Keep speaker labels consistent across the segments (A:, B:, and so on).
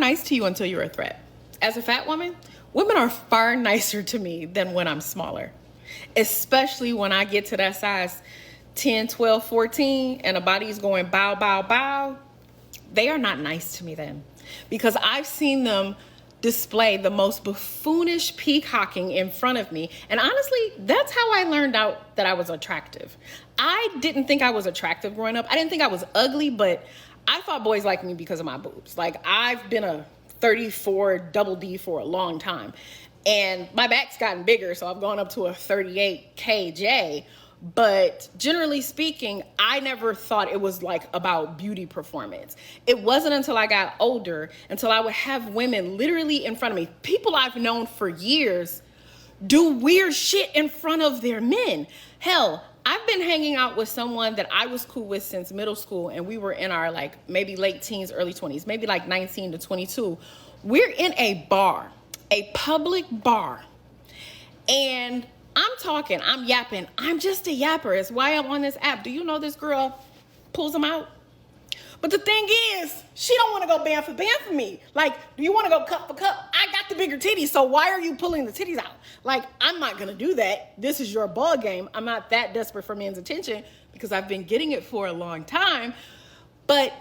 A: nice to you until you're a threat. As a fat woman, women are far nicer to me than when I'm smaller, especially when I get to that size 10, 12, 14, and a body's going bow, bow, bow. They are not nice to me then, because I've seen them display the most buffoonish peacocking in front of me. And honestly, that's how I learned out that I was attractive. I didn't think I was attractive growing up. I didn't think I was ugly, but I thought boys liked me because of my boobs. Like, I've been a 34 double D for a long time, and my back's gotten bigger, so I've gone up to a 38 KJ. But generally speaking, I never thought it was like about beauty performance. It wasn't until I got older, until I would have women literally in front of me, people I've known for years, do weird shit in front of their men. Hell, I've been hanging out with someone that I was cool with since middle school, and we were in our like maybe late teens, early 20s, maybe like 19 to 22. We're in a bar, a public bar, and I'm yapping. I'm just a yapper. It's why I'm on this app. Do you know this girl pulls them out? But the thing is, she don't want to go band for me. Like, do you want to go cup for cup? I got the bigger titties, so why are you pulling the titties out? Like, I'm not going to do that. This is your ball game. I'm not that desperate for men's attention because I've been getting it for a long time. But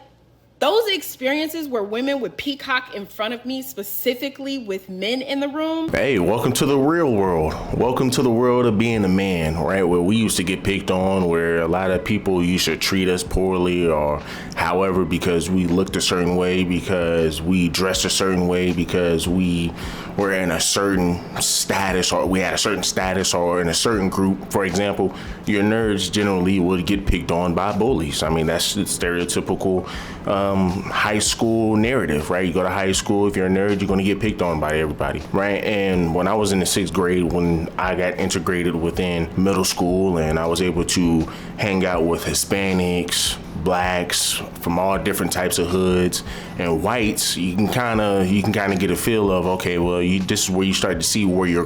A: those experiences where women would peacock in front of me, specifically with men in the room.
B: Hey, welcome to the real world. Welcome to the world of being a man, right? Where we used to get picked on, where a lot of people used to treat us poorly or however, because we looked a certain way, because we dressed a certain way, because we were in a certain status, or we had a certain status, or in a certain group. For example, your nerds generally would get picked on by bullies. I mean, that's the stereotypical high school narrative, right? You go to high school, if you're a nerd, you're going to get picked on by everybody, right? And when I was in the 6th grade, when I got integrated within middle school and I was able to hang out with Hispanics, blacks from all different types of hoods, and whites, you can kind of get a feel of, okay, well, this is where you start to see where your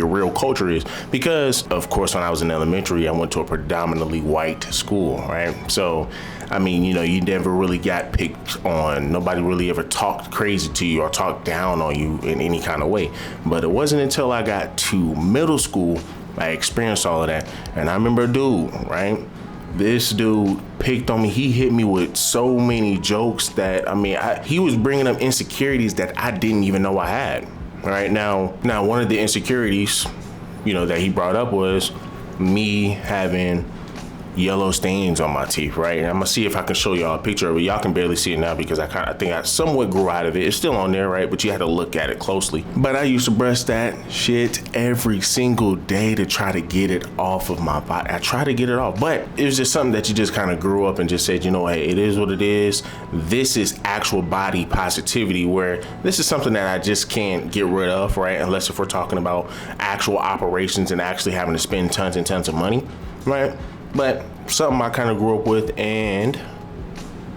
B: real culture is. Because of course, when I was in elementary, I went to a predominantly white school, right? So I mean, you never really got picked on. Nobody really ever talked crazy to you or talked down on you in any kind of way. But it wasn't until I got to middle school I experienced all of that. And I remember a dude, right? This dude picked on me. He hit me with so many jokes that, he was bringing up insecurities that I didn't even know I had. Right now, one of the insecurities, that he brought up was me having yellow stains on my teeth, right? And I'm gonna see if I can show y'all a picture of it. Y'all can barely see it now because I think I somewhat grew out of it. It's still on there, right? But you had to look at it closely. But I used to brush that shit every single day to try to get it off of my body. I try to get it off, but it was just something that you just kind of grew up and just said, hey, it is what it is. This is actual body positivity, where this is something that I just can't get rid of, right? Unless if we're talking about actual operations and actually having to spend tons and tons of money, right? But something I kind of grew up with, and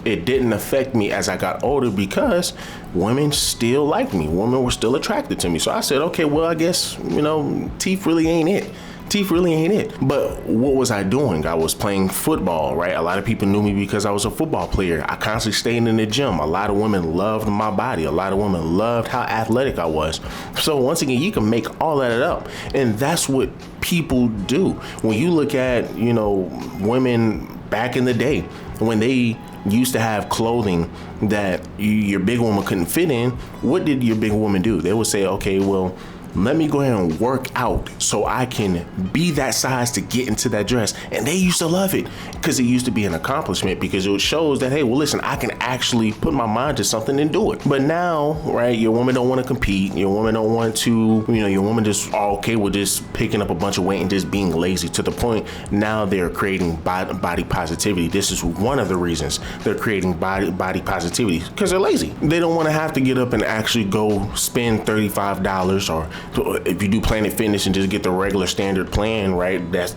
B: it didn't affect me as I got older because women still liked me. Women were still attracted to me. So I said, okay, well, I guess, teeth really ain't it. Teeth really ain't it. But what was I doing? I was playing football, right? A lot of people knew me because I was a football player. I constantly stayed in the gym. A lot of women loved my body. A lot of women loved how athletic I was. So once again, you can make all that up. And that's what people do. When you look at, women back in the day, when they used to have clothing that your big woman couldn't fit in, what did your big woman do? They would say, okay, well, let me go ahead and work out so I can be that size to get into that dress. And they used to love it because it used to be an accomplishment, because it shows that, hey, well, listen, I can actually put my mind to something and do it. But now, right, your woman don't want to compete. Your woman don't want to, your woman just okay with just picking up a bunch of weight and just being lazy, to the point now they're creating body positivity. This is one of the reasons they're creating body positivity, because they're lazy. They don't want to have to get up and actually go spend $35, or if you do Planet Fitness and just get the regular standard plan, right? That's,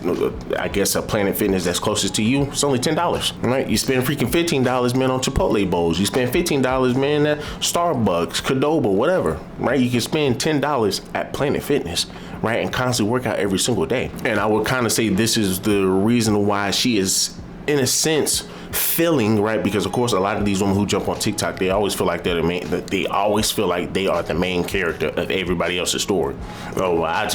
B: I guess, a Planet Fitness that's closest to you. It's only $10, right? You spend freaking $15, man, on Chipotle bowls. You spend $15, man, at Starbucks, Qdoba, whatever, right? You can spend $10 at Planet Fitness, right? And constantly work out every single day. And I would kind of say this is the reason why she is, in a sense, feeling, right? Because of course, a lot of these women who jump on TikTok, they always feel like they're the main. They always feel like they are the main character of everybody else's story. Oh, I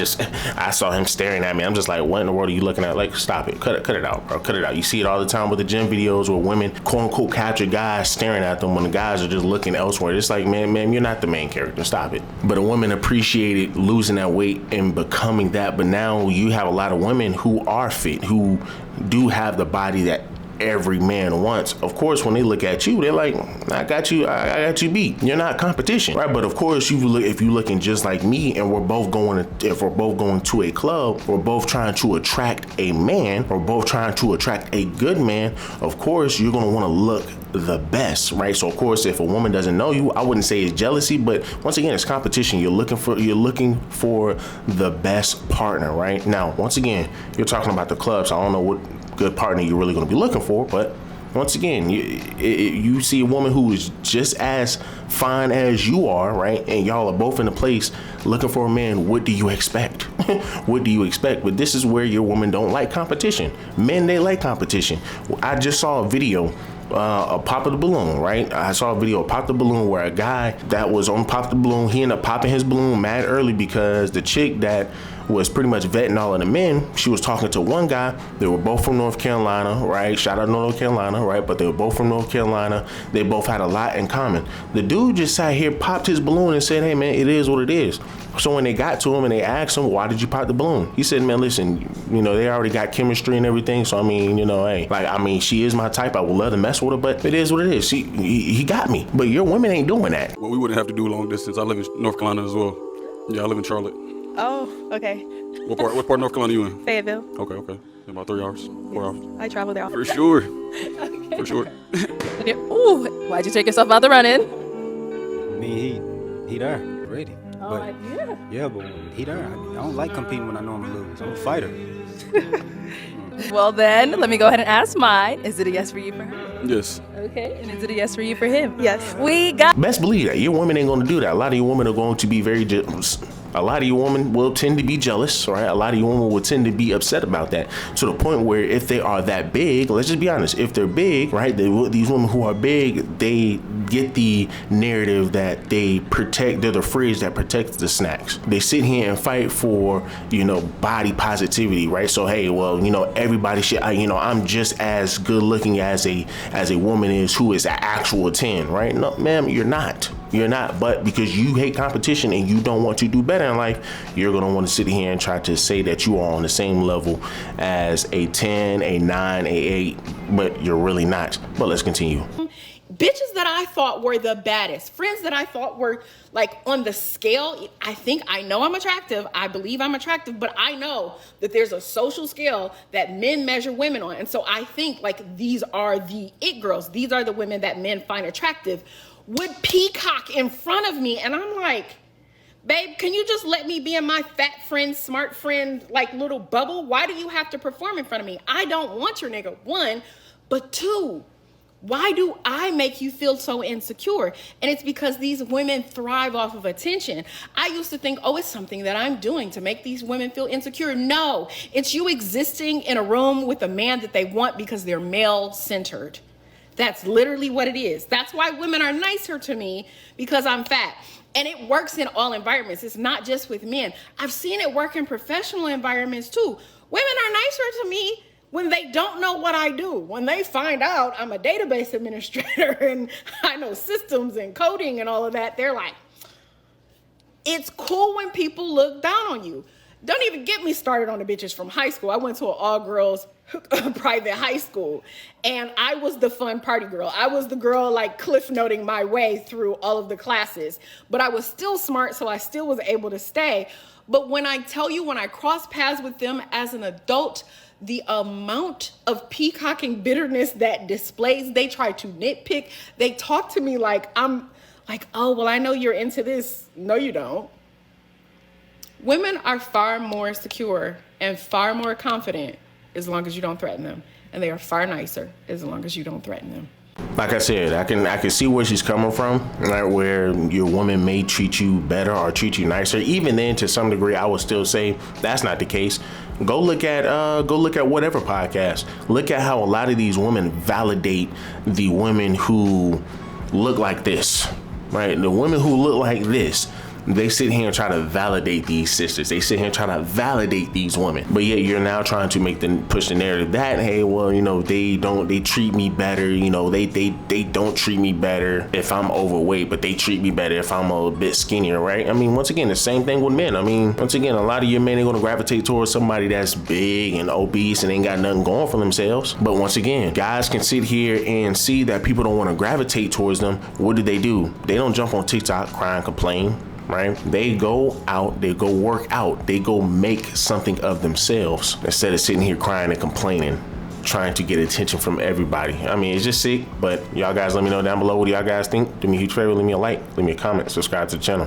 B: saw him staring at me. I'm just like, what in the world are you looking at? Like, stop it, cut it out, bro, cut it out. You see it all the time with the gym videos where women, quote unquote, capture guys staring at them when the guys are just looking elsewhere. It's like, man, you're not the main character. Stop it. But a woman appreciated losing that weight and becoming that. But now you have a lot of women who are fit, who do have the body that every man wants. Of course, when they look at you, they're like, I got you beat. You're not competition, right? But of course, if you're looking just like me, and we're both going to a club, we're both trying to attract a man, we're both trying to attract a good man. Of course, you're gonna want to look the best, right? So of course, if a woman doesn't know you, I wouldn't say it's jealousy, but once again, it's competition. You're looking for the best partner, right? Now, once again, you're talking about the club, so I don't know what good partner you're really going to be looking for, but once again, you see a woman who is just as fine as you are, right? And y'all are both in a place looking for a man. What do you expect? What do you expect? But this is where your woman don't like competition. Men, they like competition. I just saw a video of Pop the Balloon, right? I saw a video of Pop the Balloon where a guy that was on Pop the Balloon, he ended up popping his balloon mad early because the chick that was pretty much vetting all of the men, she was talking to one guy. They were both from North Carolina, right? Shout out to North Carolina, right? But they were both from North Carolina. They both had a lot in common. The dude just sat here, popped his balloon and said, hey man, it is what it is. So when they got to him and they asked him, why did you pop the balloon? He said, man, listen, they already got chemistry and everything. So I mean, hey, she is my type. I would love to mess with her, but it is what it is. He got me. But your women ain't doing that.
C: Well, we wouldn't have to do long distance. I live in North Carolina as well. Yeah, I live in Charlotte.
D: Oh, okay.
C: What part of North Carolina are you in?
D: Fayetteville.
C: Okay. About 3 hours, 4 hours.
D: I travel there all
C: For sure.
D: Okay.
C: For sure.
D: Ooh, why'd you take yourself out the running?
E: I mean, he there already. But, yeah, but he there. I don't like competing when I know I'm gonna lose. I'm a fighter.
D: Well then, let me go ahead and ask mine. Is it a yes for you for her?
C: Yes.
D: Okay, and is it a yes for you for him?
F: Yes.
D: We got.
B: Best believe that your women ain't going to do that. A lot of you women are going to be very jealous. A lot of you women will tend to be jealous, right? A lot of you women will tend to be upset about that, to the point where if they are that big, let's just be honest, if they're big, right? These women who are big, they get the narrative that they're the fridge that protects the snacks. They sit here and fight for, body positivity, right? So, hey, well, everybody should, I'm just as good looking as a woman is who is an actual 10, right? No, ma'am, you're not. You're not, but because you hate competition and you don't want to do better in life, you're going to want to sit here and try to say that you are on the same level as a 10, a 9, a 8, but you're really not. But let's continue.
A: Bitches that I thought were the baddest, friends that I thought were like on the scale. I know I'm attractive. I believe I'm attractive, but I know that there's a social scale that men measure women on. And so I think like these are the it girls. These are the women that men find attractive. Would peacock in front of me, and I'm like, babe, can you just let me be in my fat friend, smart friend, like little bubble? Why do you have to perform in front of me? I don't want your nigga, 1, but 2, why do I make you feel so insecure? And it's because these women thrive off of attention. I used to think, it's something that I'm doing to make these women feel insecure. No, it's you existing in a room with a man that they want because they're male-centered. That's literally what it is. That's why women are nicer to me, because I'm fat. And it works in all environments. It's not just with men. I've seen it work in professional environments too. Women are nicer to me when they don't know what I do. When they find out I'm a database administrator and I know systems and coding and all of that, they're like, it's cool when people look down on you. Don't even get me started on the bitches from high school. I went to an all-girls private high school, and I was the fun party girl. I was the girl like cliff noting my way through all of the classes, but I was still smart, so I still was able to stay. But when I tell you, when I cross paths with them as an adult, the amount of peacocking bitterness that displays, they try to nitpick. They talk to me like I'm like, oh, well, I know you're into this. No, you don't. Women are far more secure and far more confident as long as you don't threaten them. And they are far nicer as long as you don't threaten them.
B: Like I said, I can see where she's coming from, right? Where your woman may treat you better or treat you nicer. Even then, to some degree, I would still say that's not the case. Go look at whatever podcast. Look at how a lot of these women validate the women who look like this, right? The women who look like this. They sit here and try to validate these sisters. They sit here and try to validate these women. But yet you're now trying to push the narrative that, hey, well, they treat me better. They don't treat me better if I'm overweight, but they treat me better if I'm a bit skinnier, right? I mean, once again, the same thing with men. I mean, once again, a lot of your men are going to gravitate towards somebody that's big and obese and ain't got nothing going for themselves. But once again, guys can sit here and see that people don't want to gravitate towards them. What do? They don't jump on TikTok, cry and complain. Right? They go out, they go work out, they go make something of themselves instead of sitting here crying and complaining, trying to get attention from everybody. I mean, it's just sick, but y'all guys let me know down below what y'all guys think. Do me a huge favor, leave me a like, leave me a comment, subscribe to the channel.